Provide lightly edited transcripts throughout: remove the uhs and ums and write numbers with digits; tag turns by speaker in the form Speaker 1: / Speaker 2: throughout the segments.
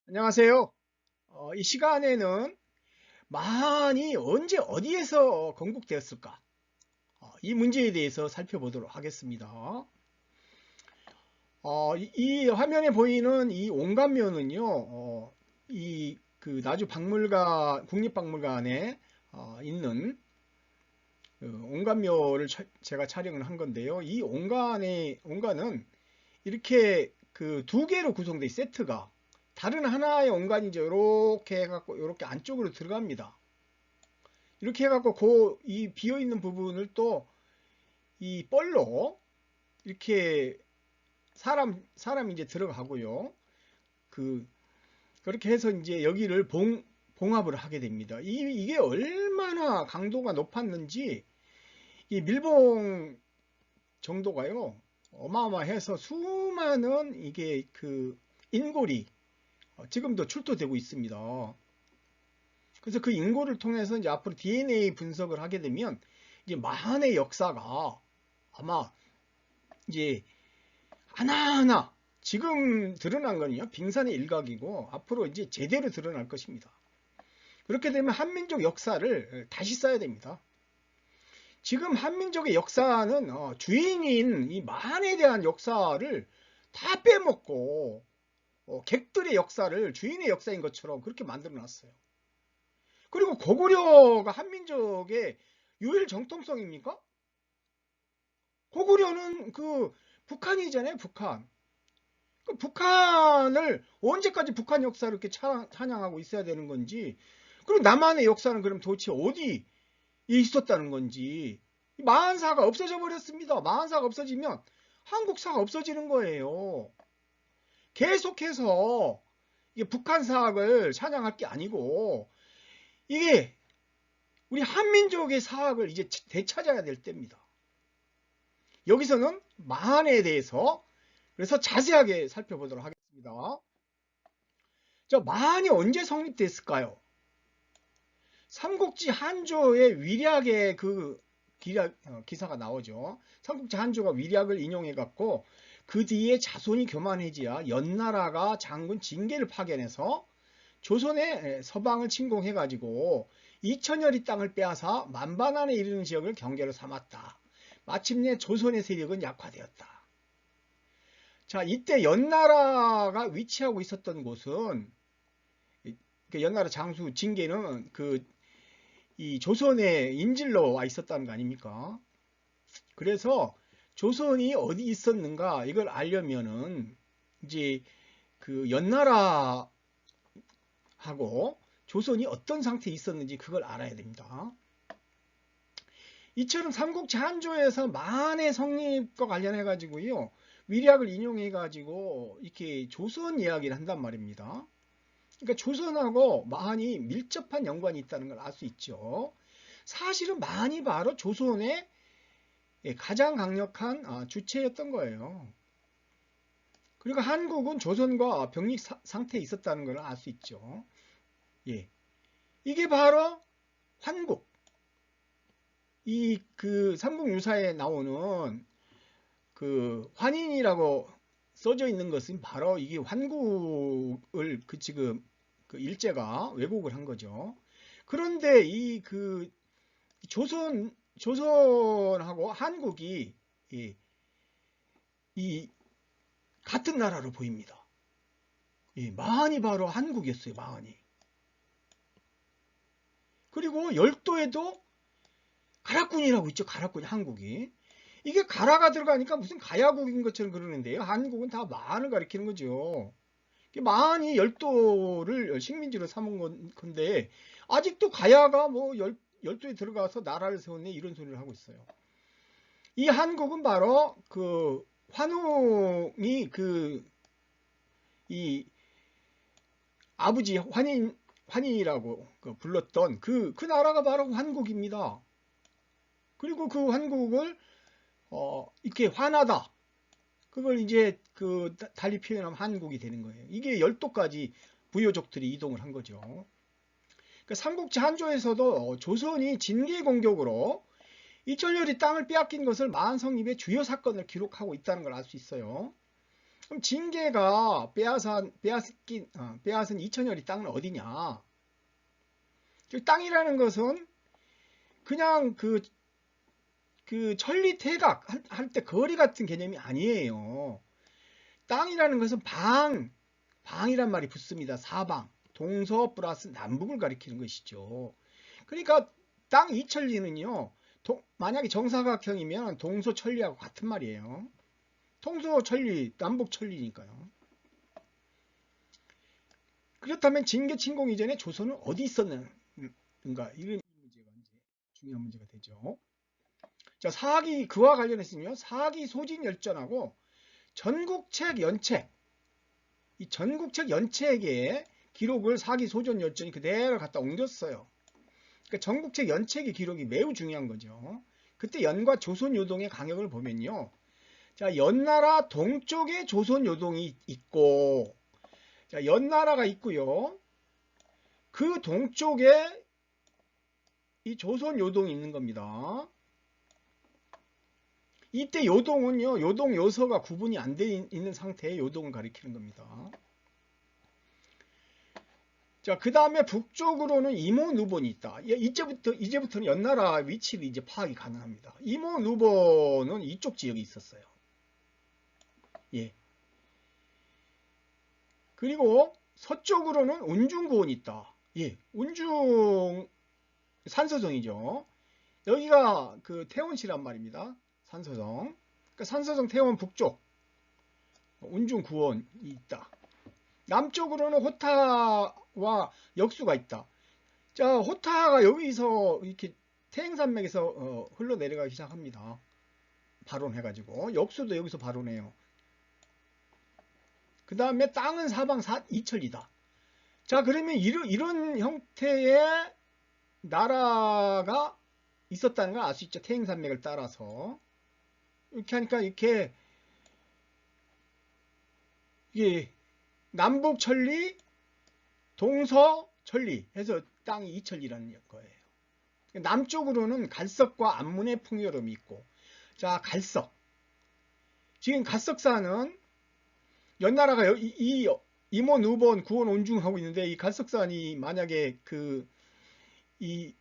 Speaker 1: 안녕하세요. 이 시간에는 만이 언제 어디에서 건국되었을까? 이 문제에 대해서 살펴보도록 하겠습니다. 이 화면에 보이는 이 온감묘는요, 이 그 나주 박물관, 국립박물관에 있는 그 온감묘를 제가 촬영을 한 건데요. 이 온관은 이렇게 그 두 개로 구성된 세트가 다른 하나의 온관이죠. 이렇게 해갖고 이렇게 안쪽으로 들어갑니다. 이렇게 해갖고 이 비어 있는 부분을 또 이 뻘로 이렇게 사람 이제 들어가고요. 그 그렇게 해서 이제 여기를 봉합을 하게 됩니다. 이게 얼마나 강도가 높았는지 이 밀봉 정도가요 어마어마해서 수많은 이게 그 인골이 지금도 출토되고 있습니다. 그래서 그 인골을 통해서 이제 앞으로 DNA 분석을 하게 되면 이제 만의 역사가 아마 이제 하나하나 지금 드러난 거는요 빙산의 일각이고 앞으로 이제 제대로 드러날 것입니다. 그렇게 되면 한민족 역사를 다시 써야 됩니다. 지금 한민족의 역사는 주인인 이 만에 대한 역사를 다 빼먹고 객들의 역사를 주인의 역사인 것처럼 그렇게 만들어 놨어요. 그리고 고구려가 한민족의 유일 정통성입니까? 고구려는 그 북한이잖아요, 북한. 그 북한을 언제까지 북한 역사를 이렇게 찬양하고 있어야 되는 건지, 그리고 남한의 역사는 그럼 도대체 어디에 있었다는 건지, 마한사가 없어져 버렸습니다. 마한사가 없어지면 한국사가 없어지는 거예요. 계속해서 이게 북한 사학을 찬양할 게 아니고, 이게 우리 한민족의 사학을 이제 되찾아야 될 때입니다. 여기서는 만에 대해서 그래서 자세하게 살펴보도록 하겠습니다. 자, 만이 언제 성립됐을까요? 삼국지 한조의 위략의 그 기사가 나오죠. 삼국지 한조가 위략을 인용해 갖고 그 뒤에 자손이 교만해지야 연나라가 장군 징계를 파견해서 조선의 서방을 침공해 가지고 2000여리 땅을 빼앗아 만반안에 이르는 지역을 경계로 삼았다. 마침내 조선의 세력은 약화되었다. 자, 이때 연나라가 위치하고 있었던 곳은 그 연나라 장수 징계는 이 조선의 인질로 와 있었다는 거 아닙니까? 그래서 조선이 어디 있었는가 이걸 알려면은 이제 그 연나라하고 조선이 어떤 상태에 있었는지 그걸 알아야 됩니다. 이처럼 삼국지 한조에서 만의 성립과 관련해 가지고요 위략을 인용해 가지고 이렇게 조선 이야기를 한단 말입니다. 그러니까 조선하고 만이 밀접한 연관이 있다는 걸 알 수 있죠. 사실은 만이 바로 조선의 가장 강력한 주체였던 거예요. 그리고 한국은 조선과 병립 상태에 있었다는 걸 알 수 있죠. 예. 이게 바로 환국. 이 그 삼국유사에 나오는 그 환인이라고 써져 있는 것은 바로 이게 환국을 지금 그 일제가 왜곡을 한 거죠. 그런데 이 그 조선하고 한국이 이 같은 나라로 보입니다. 마한이 바로 한국이었어요. 마한이. 그리고 열도에도 가락군이라고 있죠. 가락군 한국이. 이게 가라가 들어가니까 무슨 가야국인 것처럼 그러는데요. 한국은 다 마한을 가리키는 거죠. 마한이 열도를 식민지로 삼은 건데 아직도 가야가 뭐 열도에 들어가서 나라를 세웠네 이런 소리를 하고 있어요. 이 한국은 바로 그 환웅이 이 아버지 환인이라고 불렀던 그 나라가 바로 환국입니다. 그리고 그 환국을 이렇게 환하다. 그걸 이제 그 달리 표현하면 한국이 되는 거예요. 이게 열도까지 부여족들이 이동을 한 거죠. 그러니까 삼국지 한조에서도 조선이 진기 공격으로 이철열이 땅을 빼앗긴 것을 마한 성립의 주요 사건을 기록하고 있다는 걸 알 수 있어요. 그럼 징계가 빼앗은 이천여리 땅은 어디냐? 그 땅이라는 것은 그냥 그 천리 태각 할 때 거리 같은 개념이 아니에요. 땅이라는 것은 방이란 말이 붙습니다. 사방, 동서 플러스 남북을 가리키는 것이죠. 그러니까 땅 이천리는요, 만약에 정사각형이면 동서천리하고 같은 말이에요. 동서천리, 남북천리니까요. 그렇다면 징계 침공 이전에 조선은 어디 있었는가? 이런 문제가 이제 중요한 문제가 되죠. 자, 그와 관련해서는요, 사기 소진열전하고 전국책 연책, 이 전국책 연책의 기록을 사기 소진열전이 그대로 갖다 옮겼어요. 그러니까 전국책 연책의 기록이 매우 중요한 거죠. 그때 연과 조선 요동의 강역을 보면요. 자, 연나라 동쪽에 조선 요동이 있고, 자, 연나라가 있고요. 그 동쪽에 이 조선 요동이 있는 겁니다. 이때 요동은요, 요동 요서가 구분이 안 돼 있는 상태의 요동을 가리키는 겁니다. 자, 그 다음에 북쪽으로는 이모누본이 있다. 이제부터는 연나라 위치를 이제 파악이 가능합니다. 이모누본은 이쪽 지역에 있었어요. 예. 그리고 서쪽으로는 운중구원이 있다. 예. 운중 산서성이죠. 여기가 그 태원시란 말입니다. 산서성. 그러니까 산서성 태원 북쪽 운중구원이 있다. 남쪽으로는 호타와 역수가 있다. 자, 호타가 여기서 이렇게 태행산맥에서 흘러내려가기 시작합니다. 발원해가지고 역수도 여기서 발원해요. 그 다음에 땅은 사방 이천리다. 자, 그러면 이런 형태의 나라가 있었다는 걸 알 수 있죠. 태행산맥을 따라서 이렇게 하니까 이렇게 이게 남북천리, 동서천리 해서 땅이 이천리라는 거예요. 남쪽으로는 갈석과 안문의 풍요로움이 있고, 자, 갈석. 지금 갈석산은 연나라가 이 임원, 우번, 구원, 온중하고 있는데 이 갈석산이 만약에 이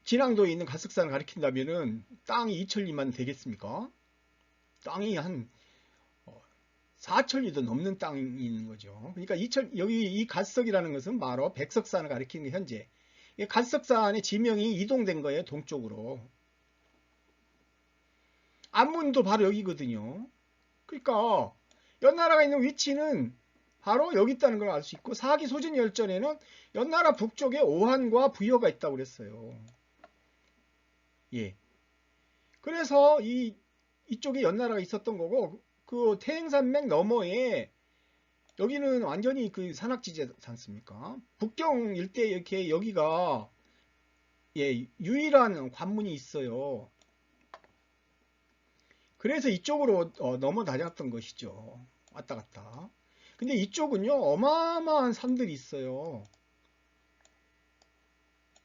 Speaker 1: 진앙도에 있는 갈석산을 가리킨다면은 땅이 이천리만 되겠습니까? 땅이 한 4천리도 넘는 땅이 있는 거죠. 그러니까 여기 이 갈석이라는 것은 바로 백석산을 가리키는 게 현재 갈석산의 지명이 이동된 거예요. 동쪽으로. 안문도 바로 여기거든요. 그러니까 연나라가 있는 위치는 바로 여기 있다는 걸 알 수 있고 사기 소진열전에는 연나라 북쪽에 오한과 부여가 있다고 그랬어요. 예. 그래서 이쪽에 연나라가 있었던 거고 그 태행산맥 너머에 여기는 완전히 그 산악지대지 않습니까? 북경 일대 이렇게 여기가 예, 유일한 관문이 있어요. 그래서 이쪽으로 넘어다녔던 것이죠. 왔다 갔다. 근데 이쪽은요, 어마어마한 산들이 있어요.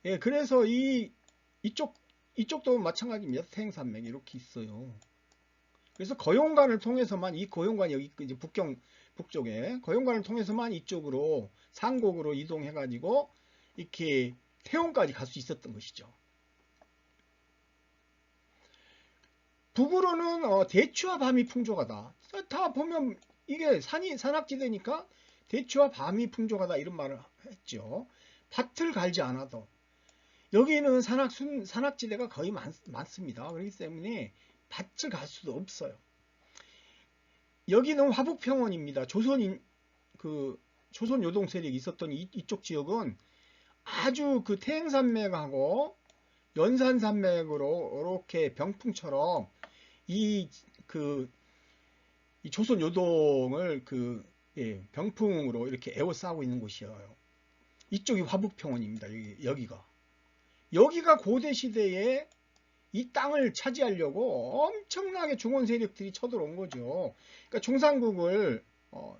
Speaker 1: 예, 그래서 이쪽도 마찬가지입니다. 태행산맥 이렇게 있어요. 그래서 거용관을 통해서만 이 거용관이 여기 이제 북경 북쪽에 거용관을 통해서만 이쪽으로 상곡으로 이동해가지고 이렇게 태원까지 갈 수 있었던 것이죠. 북으로는 대추와 밤이 풍족하다. 다 보면 이게 산악지대니까 대추와 밤이 풍족하다 이런 말을 했죠. 밭을 갈지 않아도 여기는 산악지대가 거의 많습니다. 그렇기 때문에 밭을 갈 수도 없어요. 여기는 화북평원입니다. 조선 요동 세력이 있었던 이쪽 지역은 아주 그 태행산맥하고 연산산맥으로 이렇게 병풍처럼 이 조선 요동을 병풍으로 이렇게 에워싸고 있는 곳이에요. 이쪽이 화북평원입니다. 여기가 고대 시대에 이 땅을 차지하려고 엄청나게 중원 세력들이 쳐들어온 거죠. 그러니까 중산국을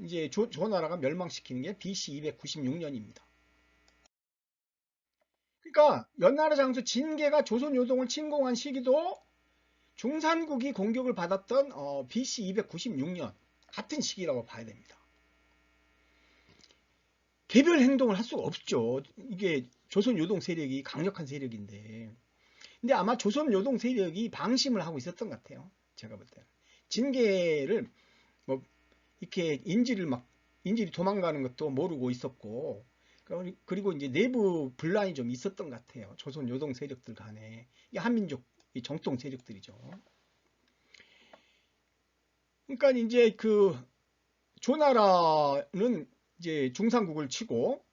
Speaker 1: 이제 조나라가 멸망시키는 게 BC 296년입니다. 그러니까 연나라 장수 진계가 조선 요동을 침공한 시기도 중산국이 공격을 받았던 BC 296년. 같은 시기라고 봐야 됩니다. 개별 행동을 할 수가 없죠. 이게 조선 요동 세력이 강력한 세력인데. 근데 아마 조선 요동 세력이 방심을 하고 있었던 것 같아요. 제가 볼 때는. 징계를 뭐 이렇게 인질이 도망가는 것도 모르고 있었고, 그리고 이제 내부 분란이 좀 있었던 것 같아요. 조선 요동 세력들 간에. 이 한민족 정통 세력들이죠. 그러니까 이제 그 조나라는 이제 중산국을 치고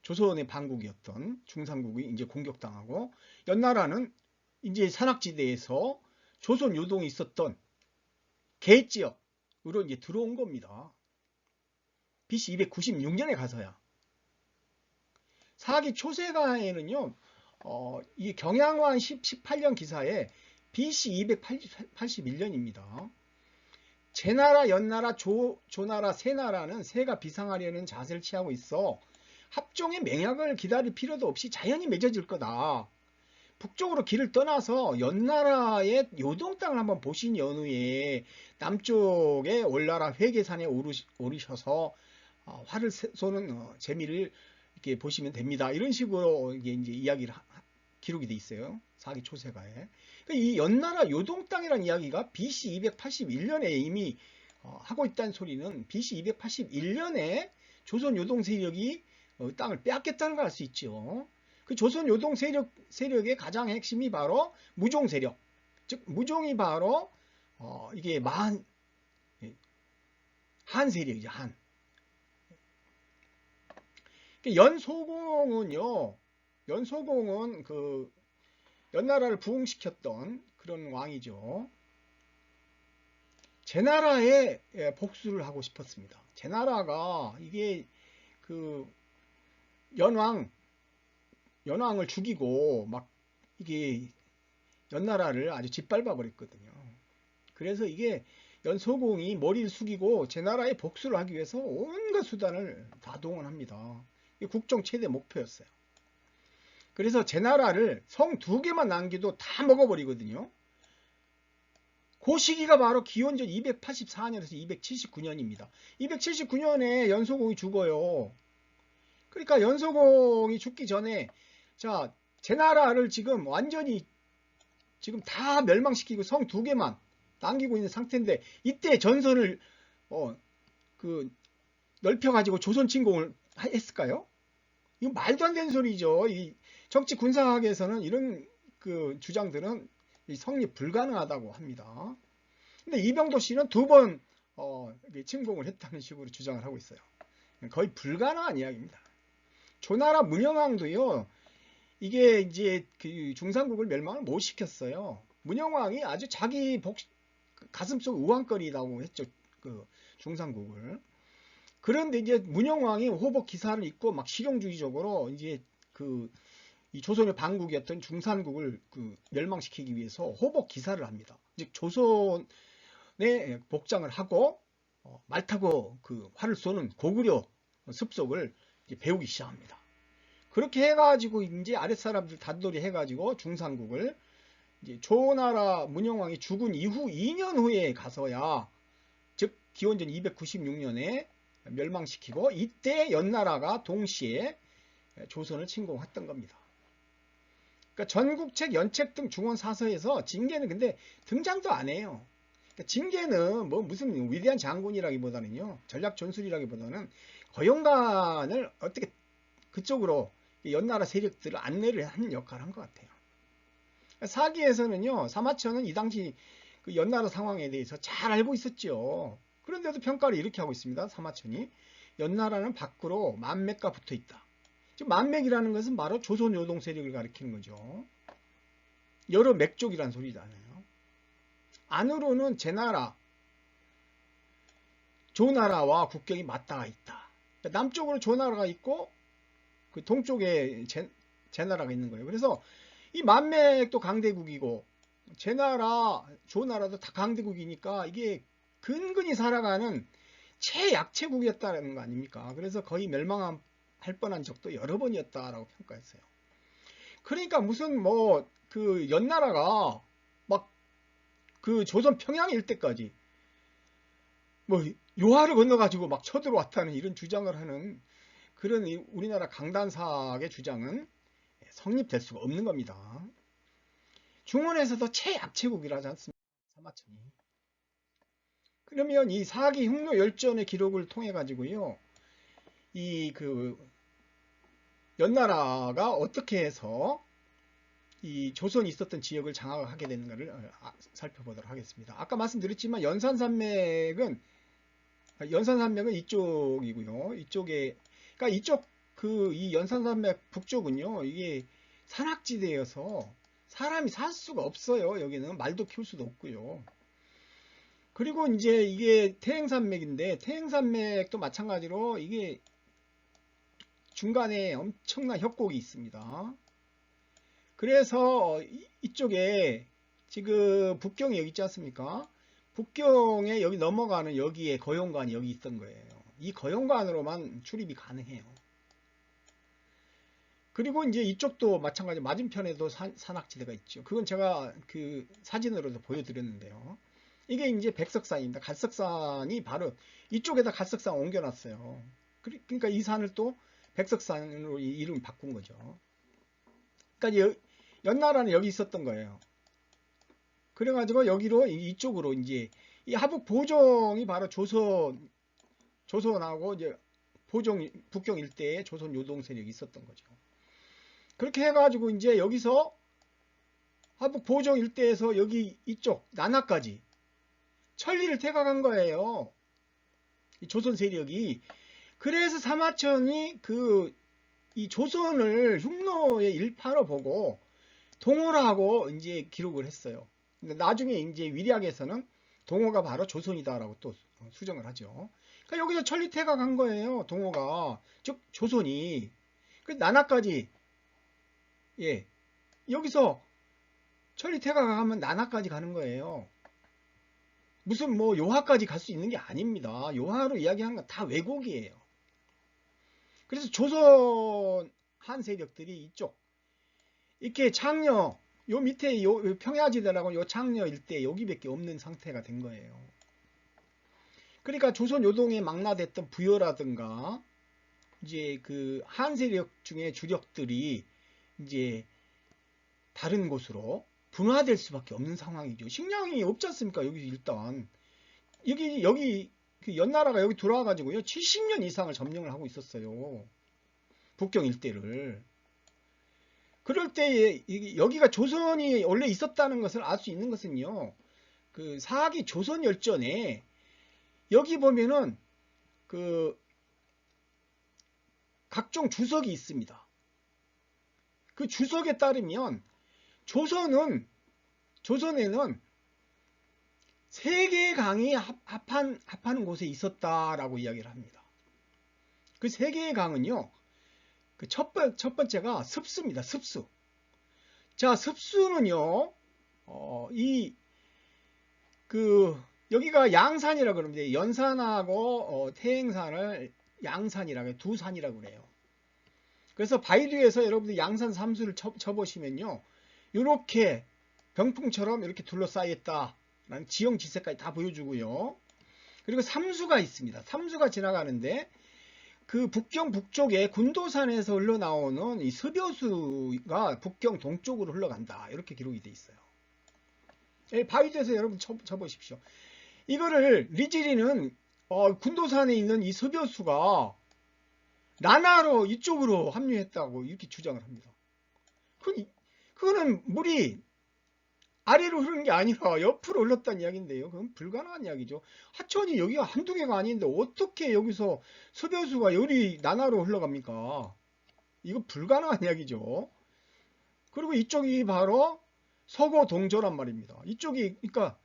Speaker 1: 조선의 반국이었던 중산국이 이제 공격당하고, 연나라는 이제 산악지대에서 조선 요동이 있었던 계지역으로 이제 들어온 겁니다. BC 296년에 가서야. 사기 초세가에는요, 이 경양왕 18년 기사에 BC 281년입니다. 제나라, 연나라, 조나라 세 나라는 세가 비상하려는 자세를 취하고 있어 합종의 맹약을 기다릴 필요도 없이 자연히 맺어질 거다. 북쪽으로 길을 떠나서 연나라의 요동 땅을 한번 보신 연후에 남쪽에 올나라 회계산에 오르셔서 활을 쏘는 재미를 이렇게 보시면 됩니다. 이런 식으로 이제 이야기를 기록이 돼 있어요. 사기 초세가에. 이 연나라 요동 땅이라는 이야기가 BC 281년에 이미 하고 있다는 소리는 BC 281년에 조선 요동 세력이 땅을 빼앗겼다는 걸 알 수 있죠. 그 조선 요동 세력의 가장 핵심이 바로 무종 세력. 즉 무종이 바로 이게 한 세력이죠. 한. 연소공은 그 연나라를 부흥시켰던 그런 왕이죠. 제나라에 복수를 하고 싶었습니다. 제나라가 이게 그 연왕을 죽이고 막 이게 연나라를 아주 짓밟아 버렸거든요. 그래서 이게 연소공이 머리를 숙이고 제나라에 복수를 하기 위해서 온갖 수단을 다 동원합니다. 이게 국정 최대 목표였어요. 그래서 제나라를 성 2개만 남기도 다 먹어버리거든요. 그 시기가 바로 기원전 284년에서 279년입니다. 279년에 연소공이 죽어요. 그러니까 연소공이 죽기 전에 자 제나라를 지금 완전히 지금 다 멸망시키고 성 2개만 남기고 있는 상태인데, 이때 전선을 넓혀가지고 조선 침공을 했을까요? 이거 말도 안 되는 소리죠. 이 정치 군사학에서는 이런 그 주장들은 성립 불가능하다고 합니다. 근데 이병도 씨는 2번 침공을 했다는 식으로 주장을 하고 있어요. 거의 불가능한 이야기입니다. 조나라 문영왕도요, 이게 이제 그 중산국을 멸망을 못 시켰어요. 문영왕이 아주 자기 가슴속 우왕거리라고 했죠. 그 중산국을. 그런데 이제 문영왕이 호복 기사를 입고 막 실용주의적으로 이제 이 조선의 반국이었던 중산국을 멸망시키기 위해서 호복 기사를 합니다. 즉 조선의 복장을 하고 말 타고 활을 쏘는 고구려 습속을 배우기 시작합니다. 그렇게 해가지고 이제 아랫사람들 단돌이 해가지고 중산국을 이제 조나라 문영왕이 죽은 이후 2년 후에 가서야, 즉 기원전 296년에 멸망시키고, 이때 연나라가 동시에 조선을 침공했던 겁니다. 그러니까 전국책, 연책 등 중원 사서에서 징계는 근데 등장도 안 해요. 그러니까 징계는 뭐 무슨 위대한 장군이라기보다는요, 전략 전술이라기보다는 거용관을 어떻게 그쪽으로 연나라 세력들을 안내를 하는 역할을 한 것 같아요. 사기에서는요, 사마천은 이 당시 그 연나라 상황에 대해서 잘 알고 있었죠. 그런데도 평가를 이렇게 하고 있습니다. 사마천이 연나라는 밖으로 만맥과 붙어 있다. 지금 만맥이라는 것은 바로 조선 요동 세력을 가리키는 거죠. 여러 맥족이란 소리잖아요. 안으로는 제나라, 조나라와 국경이 맞닿아 있다. 남쪽으로 조나라가 있고 그 동쪽에 제나라가 있는 거예요. 그래서 이 만맥도 강대국이고 제나라, 조나라도 다 강대국이니까 이게 근근히 살아가는 최약체국이었다는 거 아닙니까? 그래서 거의 멸망할 뻔한 적도 여러 번이었다라고 평가했어요. 그러니까 무슨 그 연나라가 막 그 조선 평양 일대까지 요하를 건너가지고 막 쳐들어왔다는 이런 주장을 하는 그런 우리나라 강단사의 주장은 성립될 수가 없는 겁니다. 중원에서도 최약체국이라지 않습니까? 사마천이. 그러면 이 사기 흉노 열전의 기록을 통해 가지고요, 이 그 연나라가 어떻게 해서 이 조선이 있었던 지역을 장악하게 되는가를 살펴보도록 하겠습니다. 아까 말씀드렸지만 연산산맥은 이쪽이고요. 이쪽에 그러니까 이쪽 이 연산산맥 북쪽은요, 이게 산악지대여서 사람이 살 수가 없어요. 여기는 말도 키울 수도 없고요. 그리고 이제 이게 태행산맥인데, 태행산맥도 마찬가지로 이게 중간에 엄청난 협곡이 있습니다. 그래서 이쪽에 지금 북경이 여기 있지 않습니까? 북경에 여기 넘어가는 여기에 거용관이 여기 있던 거예요. 이 거용관으로만 출입이 가능해요. 그리고 이제 이쪽도 마찬가지 맞은편에도 산악지대가 있죠. 그건 제가 그 사진으로도 보여드렸는데요. 이게 이제 백석산입니다. 갈석산이 바로 이쪽에다 갈석산 옮겨놨어요. 그러니까 이 산을 또 백석산으로 이름을 바꾼 거죠. 그러니까 연나라는 여기 있었던 거예요. 그래가지고 여기로 이쪽으로 이제 이 하북 보정이 바로 조선하고 이제 보정 북경 일대에 조선 요동 세력이 있었던 거죠. 그렇게 해가지고 이제 여기서 하북 보정 일대에서 여기 이쪽 난하까지 천리를 태각한 거예요. 이 조선 세력이. 그래서 사마천이 이 조선을 흉노의 일파로 보고 동호라고 이제 기록을 했어요. 근데 나중에 이제 위략에서는 동호가 바로 조선이다라고 또 수정을 하죠. 그러니까 여기서 천리태각한 거예요. 동호가, 즉 조선이. 그 난하까지, 예, 여기서 천리태각하면 난하까지 가는 거예요. 무슨 뭐 요하까지 갈 수 있는 게 아닙니다. 요하로 이야기하는 건 다 왜곡이에요. 그래서 조선 한 세력들이 이쪽 이렇게 창녀 요 밑에 요 평야지대라고 요 창녀 일대 여기밖에 없는 상태가 된 거예요. 그러니까 조선 요동에 망라됐던 부여라든가 이제 그 한 세력 중에 주력들이 이제 다른 곳으로 분화될 수밖에 없는 상황이죠. 식량이 없지 않습니까? 여기 일단 여기 그 연나라가 여기 들어와 가지고요 70년 이상을 점령을 하고 있었어요. 북경 일대를. 그럴 때에 여기가 조선이 원래 있었다는 것을 알 수 있는 것은요. 그 사기 조선 열전에 여기 보면은 그 각종 주석이 있습니다. 그 주석에 따르면 조선에는 세 개의 강이 합하는 곳에 있었다라고 이야기를 합니다. 그 세 개의 강은요. 그 첫 번째가 습수입니다. 습수. 자, 습수는요. 여기가 양산이라고 그러는데 연산하고 태행산을 양산이라고 해요. 두 산이라고 그래요. 그래서 바이두에서 여러분들 양산 삼수를 쳐보시면요. 이렇게 병풍처럼 이렇게 둘러싸였다. 라는 지형 지세까지 다 보여주고요. 그리고 삼수가 있습니다. 삼수가 지나가는데 그 북경 북쪽에 군도산에서 흘러나오는 이 습여수가 북경 동쪽으로 흘러간다. 이렇게 기록이 돼 있어요. 바위도에서 여러분 쳐보십시오. 이거를 리지리는 군도산에 있는 이 습여수가 난하로 이쪽으로 합류했다고 이렇게 주장을 합니다. 그거는 물이 아래로 흐르는 게 아니라 옆으로 흘렀다는 이야기인데요. 그건 불가능한 이야기죠. 하천이 여기가 한두 개가 아닌데 어떻게 여기서 습여수가 열이 난하로 흘러갑니까? 이거 불가능한 이야기죠. 그리고 이쪽이 바로 서고 동저란 말입니다. 그러니까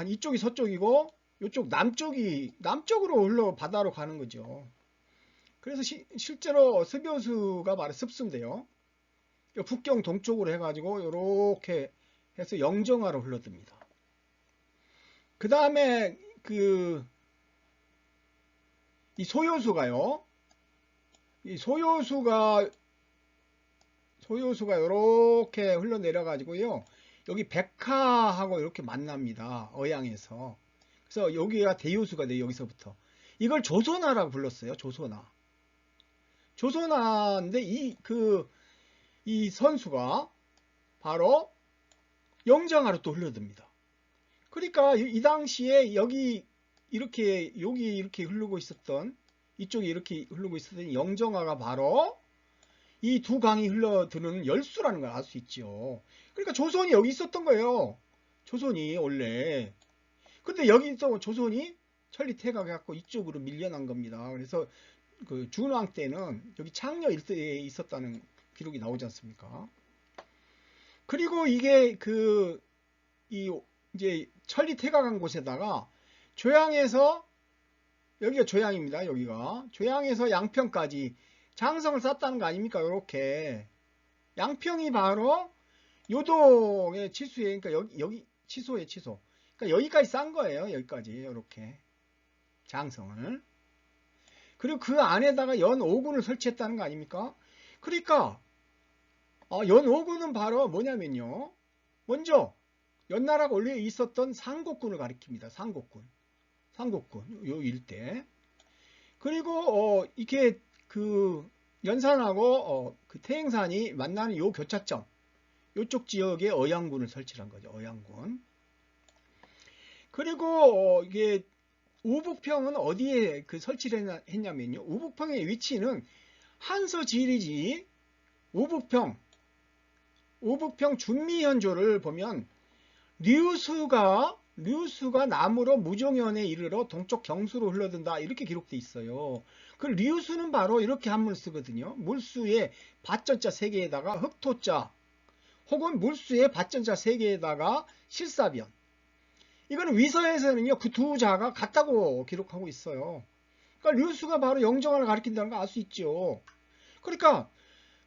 Speaker 1: 이쪽이 서쪽이고 이쪽 남쪽으로 흘러 바다로 가는 거죠. 그래서 실제로 습여수가 바로 습수인데요. 북경 동쪽으로 해가지고 이렇게 해서 영정화로 흘러듭니다. 그 다음에 이 소요수가요. 이 소요수가 이렇게 흘러내려 가지고요. 여기 백하하고 이렇게 만납니다. 어양에서. 그래서 여기가 대요수가 돼요. 여기서부터. 이걸 조선화라고 불렀어요. 조선화. 조선화인데 이 선수가 바로 영정화로 또 흘러듭니다. 그러니까 이 당시에 여기 이렇게 흐르고 있었던, 이쪽에 이렇게 흐르고 있었던 영정화가 바로 이 두 강이 흘러드는 열수라는 걸 알 수 있죠. 그러니까 조선이 여기 있었던 거예요. 조선이 원래. 근데 여기 있던 조선이 천리퇴각해갖고 이쪽으로 밀려난 겁니다. 그래서 그 준왕 때는 여기 창녀 일대에 있었다는 기록이 나오지 않습니까? 그리고 이게 이제 천리퇴각한 곳에다가 조양에서, 여기가 조양입니다. 여기가 조양에서 양평까지 장성을 쌓았다는 거 아닙니까? 이렇게 양평이 바로 요동의 치수에, 그러니까 여기 치소의 치소. 그러니까 여기까지 쌓은 거예요. 여기까지 이렇게 장성을. 그리고 그 안에다가 연오군을 설치했다는 거 아닙니까? 그러니까 연오군은 바로 뭐냐면요. 먼저 연나라가 원래 있었던 상곡군을 가리킵니다. 상곡군 요 일대. 그리고 이렇게 그 연산하고 그 태행산이 만나는 요 교차점, 요쪽 지역에 어양군을 설치한 거죠. 어양군. 그리고 이게 우북평은 어디에 그 설치를 했냐면요. 우북평의 위치는 한서지리지 우북평 준미현조를 보면 류수가 남으로 무종현에 이르러 동쪽 경수로 흘러든다 이렇게 기록되어 있어요. 그 류수는 바로 이렇게 한문을 쓰거든요. 물수에 밭전자 3개에다가 흑토자, 혹은 물수에 밭전자 3개에다가 실사변. 이거는 위서에서는요, 그 두 자가 같다고 기록하고 있어요. 그러니까 류수가 바로 영정화를 가리킨다는 걸 알 수 있죠. 그러니까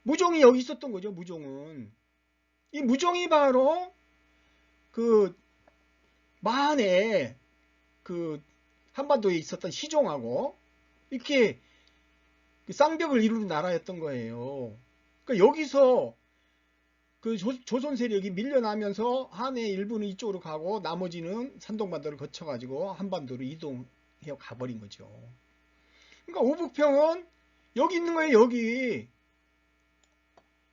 Speaker 1: 무종이 여기 있었던 거죠. 무종은. 이 무종이 바로 그 마한에 그 한반도에 있었던 시종하고 이렇게 쌍벽을 이루는 나라였던 거예요. 그러니까 여기서 그 조선 세력이 밀려나면서 한의 일부는 이쪽으로 가고 나머지는 산동반도를 거쳐가지고 한반도로 이동해 가버린 거죠. 그러니까 오북평은 여기 있는 거예요. 여기.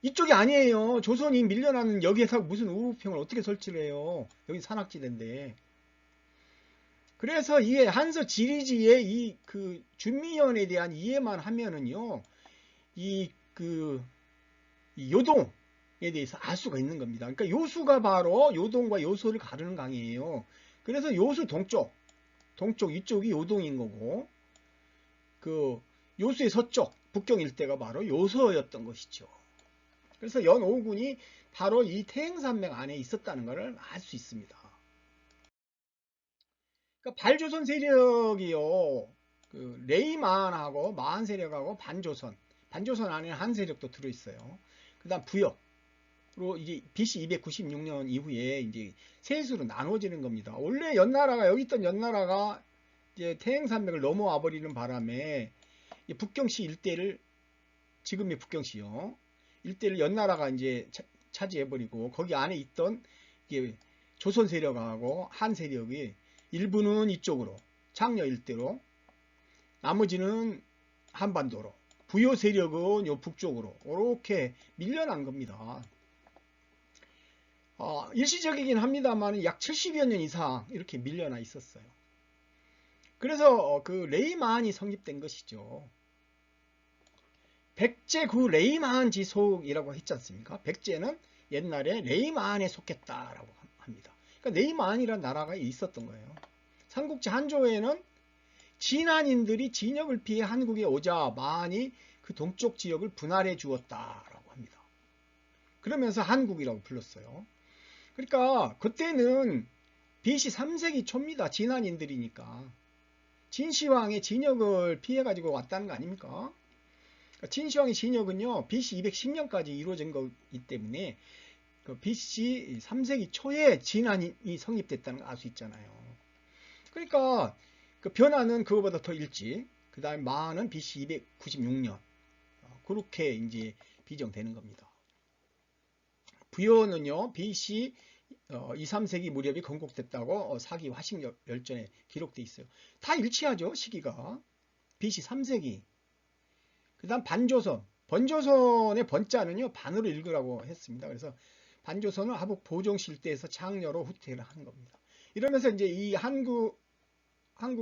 Speaker 1: 이쪽이 아니에요. 조선이 밀려나는 여기에서 무슨 우북평을 어떻게 설치를 해요. 여기 산악지대인데. 그래서 이게 한서 지리지의 이 준미현에 대한 이해만 하면은요, 이 요동에 대해서 알 수가 있는 겁니다. 그러니까 요수가 바로 요동과 요소를 가르는 강이에요. 그래서 요수 동쪽 이쪽이 요동인 거고, 그 요수의 서쪽 북경 일대가 바로 요서였던 것이죠. 그래서 연오군이 바로 이 태행산맥 안에 있었다는 것을 알 수 있습니다. 그러니까 발조선 세력이요, 그 레이만하고 마한 세력하고 반조선 안에는 한 세력도 들어있어요. 그 다음 부역으로 이제 BC 296년 이후에 이제 세수로 나눠지는 겁니다. 원래 연나라가, 여기 있던 연나라가 이제 태행산맥을 넘어와 버리는 바람에 북경시 일대를, 지금의 북경시요, 일대를 연나라가 이제 차지해버리고, 거기 안에 있던 조선 세력하고 한 세력이 일부는 이쪽으로 창녀 일대로, 나머지는 한반도로, 부여 세력은 요 북쪽으로 이렇게 밀려난 겁니다. 일시적이긴 합니다만 약 70여 년 이상 이렇게 밀려나 있었어요. 그래서 그 레이만이 성립된 것이죠. 백제 그 레이만 지속이라고 했지 않습니까? 백제는 옛날에 레이만에 속했다라고 합니다. 그러니까 레이만이라는 나라가 있었던 거예요. 삼국지 한조에는 진한인들이 진역을 피해 한국에 오자 만이 그 동쪽 지역을 분할해 주었다라고 합니다. 그러면서 한국이라고 불렀어요. 그러니까 그때는 BC 3세기 초입니다. 진한인들이니까. 진시황의 진역을 피해 가지고 왔다는 거 아닙니까? 진시황의 진역은요, BC 210년까지 이루어진 거기 때문에 그 BC 3세기 초에 진한이 성립됐다는 걸 알 수 있잖아요. 그러니까 그 변화는 그거보다 더 일찍, 그 다음에 마한은 BC 296년 그렇게 이제 비정되는 겁니다. 부여는요, BC 2, 3세기 무렵이 건국됐다고 사기 화식 열전에 기록돼 있어요. 다 일치하죠, 시기가. BC 3세기. 그 다음 반조선. 번조선의 번자는요, 반으로 읽으라고 했습니다. 그래서 반조선은 하북 보종실대에서 장려로 후퇴를 한 겁니다. 이러면서 이제 이 한국을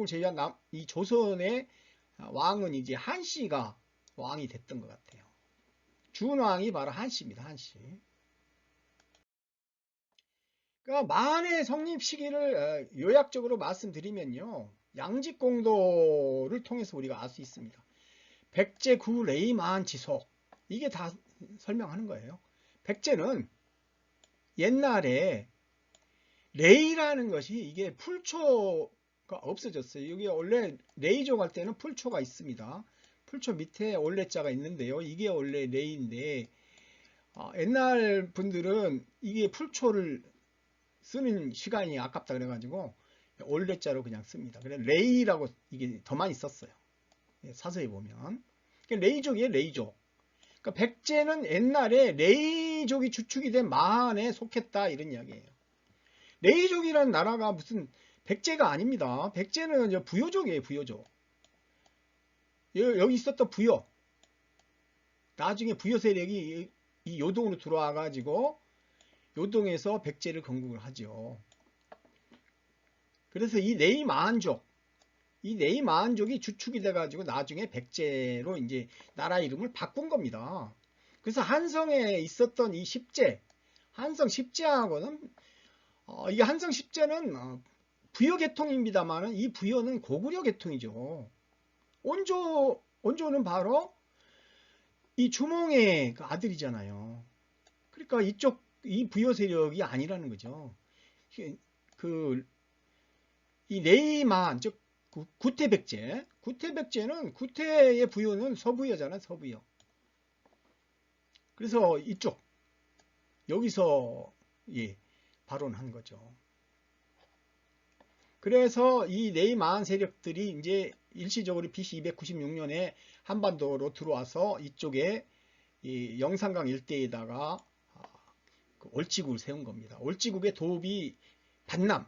Speaker 1: 제외한 이 조선의 왕은 이제 한씨가 왕이 됐던 것 같아요. 준왕이 바로 한씨입니다. 한씨. 그러니까 만의 성립 시기를 요약적으로 말씀드리면요. 양직공도를 통해서 우리가 알 수 있습니다. 백제 구 레이만 지속. 이게 다 설명하는 거예요. 백제는 옛날에 레이라는 것이 이게 풀초가 없어졌어요. 여기 원래 레이족 할 때는 풀초가 있습니다. 풀초 밑에 올레자가 있는데요. 이게 원래 레이인데 옛날 분들은 이게 풀초를 쓰는 시간이 아깝다 그래가지고 올레자로 그냥 씁니다. 그래 레이라고 이게 더 많이 썼어요. 사서에 보면 레이족이에요. 레이족. 그러니까 백제는 옛날에 레이족이 주축이 된 마한에 속했다 이런 이야기예요. 레이족이라는 나라가 무슨 백제가 아닙니다. 백제는 이제 부여족이에요. 부여족. 여기 있었던 부여. 나중에 부여 세력이 이 요동으로 들어와 가지고 요동에서 백제를 건국을 하죠. 그래서 이 네이마한족, 이 네이마한족이 주축이 돼가지고 나중에 백제로 이제 나라 이름을 바꾼 겁니다. 그래서 한성에 있었던 이 십제, 한성 십제하고는 이게 한성 십제는 부여 계통입니다만은 이 부여는 고구려 계통이죠. 온조는 바로 이 주몽의 그 아들이잖아요. 그러니까 이 부여 세력이 아니라는 거죠. 이 네이만 즉 구태백제, 구태백제는 구태의 부여는 서부여잖아요. 서부여. 그래서 이쪽 여기서 발언한 거죠. 그래서 이 네이만 세력들이 이제 일시적으로 BC 296년에 한반도로 들어와서 이쪽에 이 영산강 일대에다가 그 올지국을 세운 겁니다. 올지국의 도읍이 반남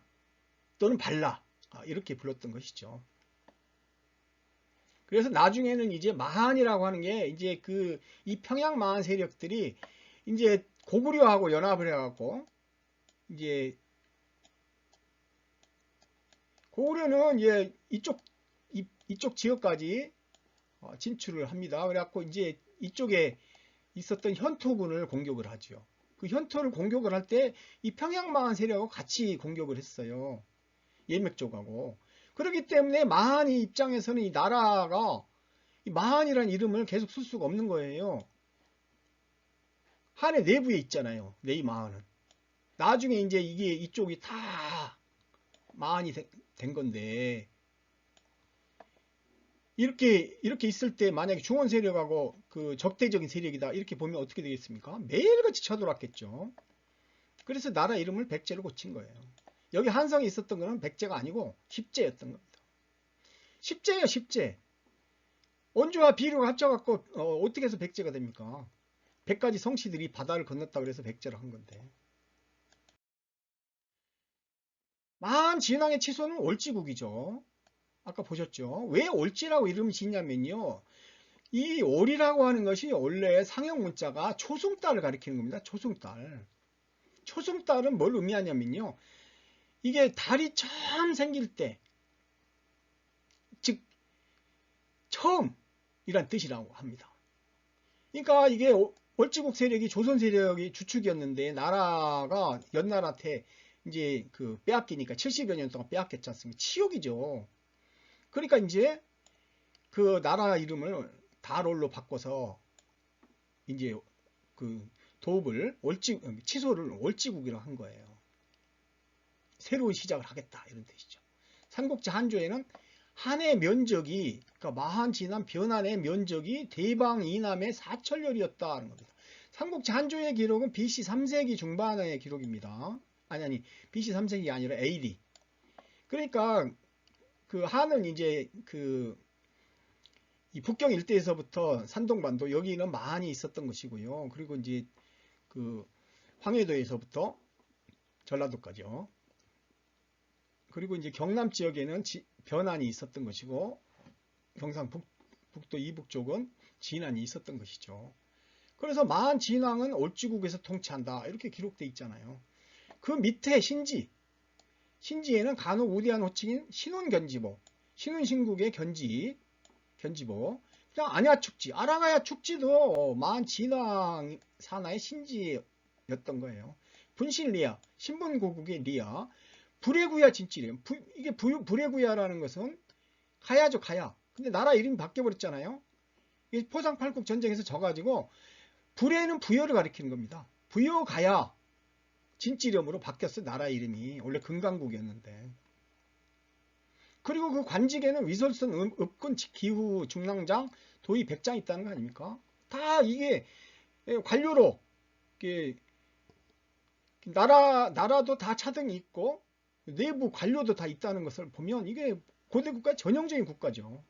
Speaker 1: 또는 발라 이렇게 불렀던 것이죠. 그래서 나중에는 이제 마한이라고 하는 게 이제 이 평양 마한 세력들이 이제 고구려하고 연합을 해갖고 이제 고구려는 이제 이쪽 지역까지 진출을 합니다. 그래갖고 이제 이쪽에 있었던 현토군을 공격을 하죠. 그 현토를 공격을 할 때 이 평양마한 세력하고 같이 공격을 했어요. 예맥족하고. 그렇기 때문에 마한이 입장에서는 이 나라가 이 마한이라는 이름을 계속 쓸 수가 없는 거예요. 한의 내부에 있잖아요. 네이마한은. 나중에 이제 이게 이쪽이 다 마한이 된 건데 이렇게 있을 때 만약에 중원 세력하고 그 적대적인 세력이다 이렇게 보면 어떻게 되겠습니까? 매일같이 쳐들어왔겠죠. 그래서 나라 이름을 백제로 고친 거예요. 여기 한성에 있었던 거는 백제가 아니고 십제였던 겁니다. 십제예요. 십제. 원주와 비류가 합쳐갖고 어떻게 해서 백제가 됩니까? 100가지 성씨들이 바다를 건넜다 그래서 백제를 한 건데. 만 진왕의 치소는 올지국이죠. 아까 보셨죠? 왜 올지라고 이름을 짓냐면요. 이 올이라고 하는 것이 원래 상형 문자가 초승달을 가리키는 겁니다. 초승달. 초승달은 뭘 의미하냐면요. 이게 달이 처음 생길 때, 즉 처음이란 뜻이라고 합니다. 그러니까 이게 월지국 세력이 조선 세력이 주축이었는데 나라가 연나라한테 이제 빼앗기니까 70여 년 동안 빼앗겼지 않습니까? 치욕이죠. 그러니까 이제 그 나라 이름을 달올로 바꿔서 이제 도읍을 치소를 올지국이라고 한 거예요. 새로운 시작을 하겠다 이런 뜻이죠. 삼국지 한조에는 한의 면적이 그러니까 마한 진한 변한의 면적이 대방 이남의 4천렬이었다 하는 겁니다. 삼국지 한조의 기록은 BC 3세기 중반의 기록입니다. 아니 BC 3세기 아니라 AD. 그러니까 한은 이제 이 북경 일대에서부터 산동반도 여기는 마한이 있었던 것이고요. 그리고 이제 황해도에서부터 전라도까지요. 그리고 이제 경남 지역에는 변한이 있었던 것이고 경상북도 이북 쪽은 진안이 있었던 것이죠. 그래서 마한 진왕은 올지국에서 통치한다 이렇게 기록되어 있잖아요. 그 밑에 신지에는 간혹 우대한 호칭인 신혼견지보, 신혼신국의 견지보, 그냥 안야축지, 아라가야 축지도 마한 진왕 산하의 신지였던 거예요. 분신리아, 신분고국의 리아, 불의구야 진cil이에요. 이게 불의구야라는 것은 가야죠, 가야. 근데 나라 이름이 바뀌어버렸잖아요. 포상팔국 전쟁에서 져가지고 불의는 부여를 가리키는 겁니다. 부여가야 진찌렴으로 바뀌었어요. 나라 이름이. 원래 금강국이었는데. 그리고 그 관직에는 위설선, 읍군, 기후, 중랑장, 도의, 백장 있다는 거 아닙니까? 다 이게 관료로 나라도 다 차등이 있고 내부 관료도 다 있다는 것을 보면 이게 고대 국가 전형적인 국가죠.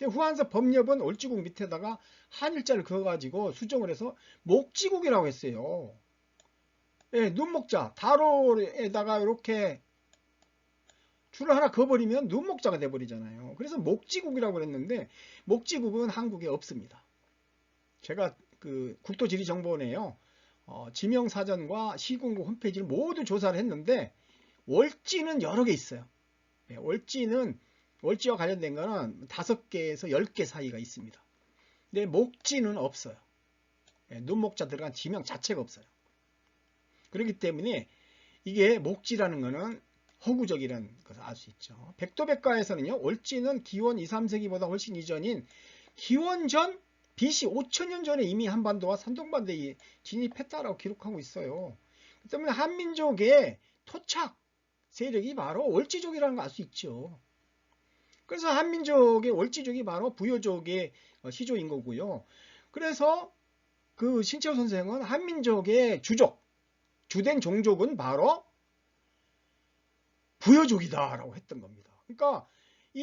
Speaker 1: 후한서 법렵은 올지국 밑에다가 한일자를 그어가지고 수정을 해서 목지국이라고 했어요. 예, 눈목자, 다로에다가 이렇게 줄을 하나 그어버리면 눈목자가 돼버리잖아요. 그래서 목지국이라고 그랬는데 목지국은 한국에 없습니다. 제가 그 국토지리정보원에요. 지명사전과 시군국 홈페이지를 모두 조사를 했는데 월지는 여러 개 있어요. 예, 월지와 관련된 거는 5개에서 10개 사이가 있습니다. 근데 목지는 없어요. 예, 눈목자 들어간 지명 자체가 없어요. 그렇기 때문에 이게 목지라는 거는 허구적이라는 것을 알 수 있죠. 백도백과에서는요, 월지는 기원 2, 3세기보다 훨씬 이전인 기원 전 BC 5천년 전에 이미 한반도와 산동반도에 진입했다라고 기록하고 있어요. 그 때문에 한민족의 토착 세력이 바로 월지족이라는 걸 알 수 있죠. 그래서 한민족의 월지족이 바로 부여족의 시조인 거고요. 그래서 그 신채호 선생은 한민족의 주된 종족은 바로 부여족이다라고 했던 겁니다. 그러니까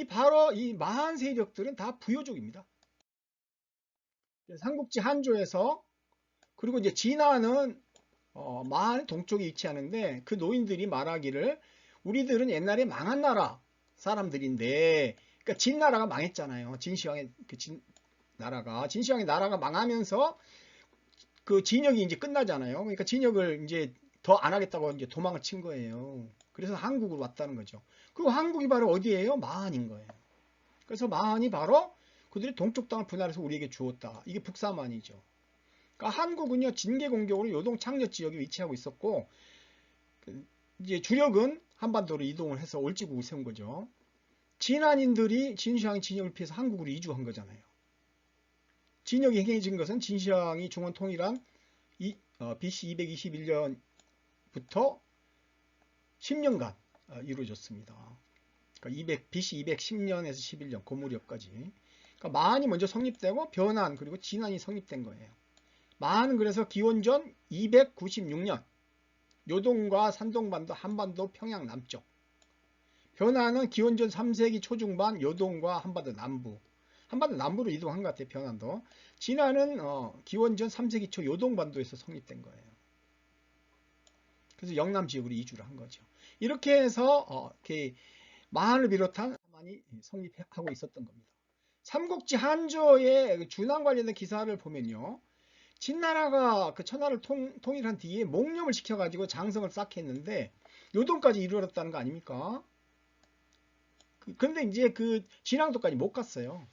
Speaker 1: 바로 이 마한 세력들은 다 부여족입니다. 삼국지 한조에서 그리고 이제 진화는 마한 동쪽에 위치하는데 그 노인들이 말하기를 우리들은 옛날에 망한 나라 사람들인데, 그러니까 진나라가 망했잖아요. 진시황의 진시황의 나라가 망하면서 그 진역이 이제 끝나잖아요. 그러니까 진역을 이제 더 안 하겠다고 이제 도망을 친 거예요. 그래서 한국으로 왔다는 거죠. 그 한국이 바로 어디예요? 마한인 거예요. 그래서 마한이 바로 그들이 동쪽 땅을 분할해서 우리에게 주었다. 이게 북사만이죠. 그러니까 한국은요, 진계 공격으로 요동 창녀 지역에 위치하고 있었고, 이제 주력은 한반도로 이동을 해서 올지국을 세운 거죠. 진한인들이 진시황이 진역을 피해서 한국으로 이주한 거잖아요. 진역이 행해진 것은 진시황이 중원 통일한 BC 221년부터 10년간 이루어졌습니다. 그러니까 BC 210년에서 11년 그 무렵까지. 그러니까 마한이 먼저 성립되고 변한 그리고 진한이 성립된 거예요. 마한은 그래서 기원전 296년 요동과 산동반도, 한반도, 평양 남쪽. 변한은 기원전 3세기 초중반 요동과 한반도 남부로 이동한 것 같아요. 변한도. 진화는 기원전 3세기 초 요동반도에서 성립된 거예요. 그래서 영남 지역으로 이주를 한 거죠. 이렇게 해서 이렇게 마한을 비롯한 많이 성립하고 있었던 겁니다. 삼국지 한조의 준왕 관련된 기사를 보면요, 진나라가 그 천하를 통일한 뒤에 목념을 시켜가지고 장성을 쌓게 했는데 요동까지 이르렀다는 거 아닙니까? 근데 이제 그 진왕도까지 못 갔어요.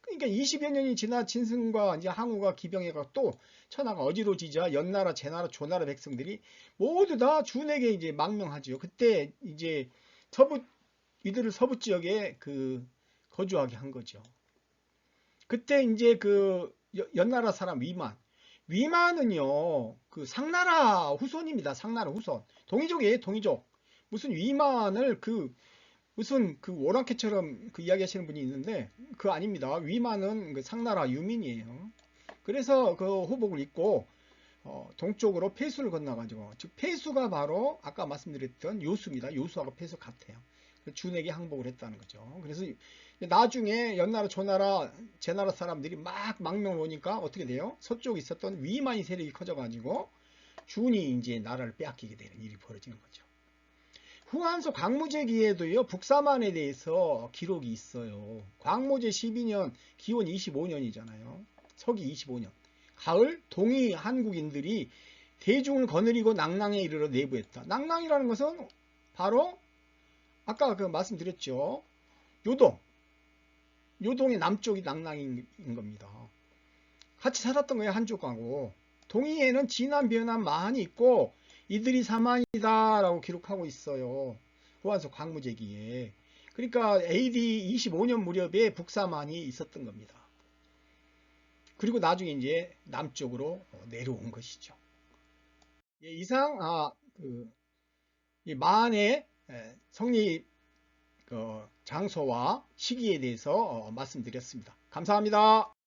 Speaker 1: 그러니까 20여 년이 지나 진승과 이제 항우가 기병해가 또 천하가 어지러지자 연나라, 제나라, 조나라 백성들이 모두 다 준에게 이제 망명하지요. 그때 이제 이들을 서부 지역에 그 거주하게 한 거죠. 그때 이제 그 연나라 사람 위만은요, 그 상나라 후손입니다. 상나라 후손. 동이족이에요, 동이족. 무슨 위만을 무슨 그 오랑캐처럼 그 이야기하시는 분이 있는데 그 아닙니다. 위만은 그 상나라 유민이에요. 그래서 그 호복을 입고 동쪽으로 폐수를 건너가지고, 즉 폐수가 바로 아까 말씀드렸던 요수입니다. 요수하고 폐수 같아요. 준에게 항복을 했다는 거죠. 그래서 나중에 연나라, 조나라, 제나라 사람들이 막 망명을 오니까 어떻게 돼요? 서쪽에 있었던 위만이 세력이 커져가지고 준이 이제 나라를 빼앗기게 되는 일이 벌어지는 거죠. 후한서 광무제기에도요, 북사만에 대해서 기록이 있어요. 광무제 12년, 기원 25년이잖아요. 서기 25년. 가을, 동이 한국인들이 대중을 거느리고 낙랑에 이르러 내부했다. 낙랑이라는 것은 바로 아까 그 말씀드렸죠. 요동의 남쪽이 낙랑인 겁니다. 같이 살았던 거예요, 한족하고. 동이에는 진한 변함 많이 있고 이들이 사만이다 라고 기록하고 있어요. 후한서 광무제기에. 그러니까 AD 25년 무렵에 북사만이 있었던 겁니다. 그리고 나중에 이제 남쪽으로 내려온 것이죠. 예, 이상 이 만의 성립 장소와 시기에 대해서 말씀드렸습니다. 감사합니다.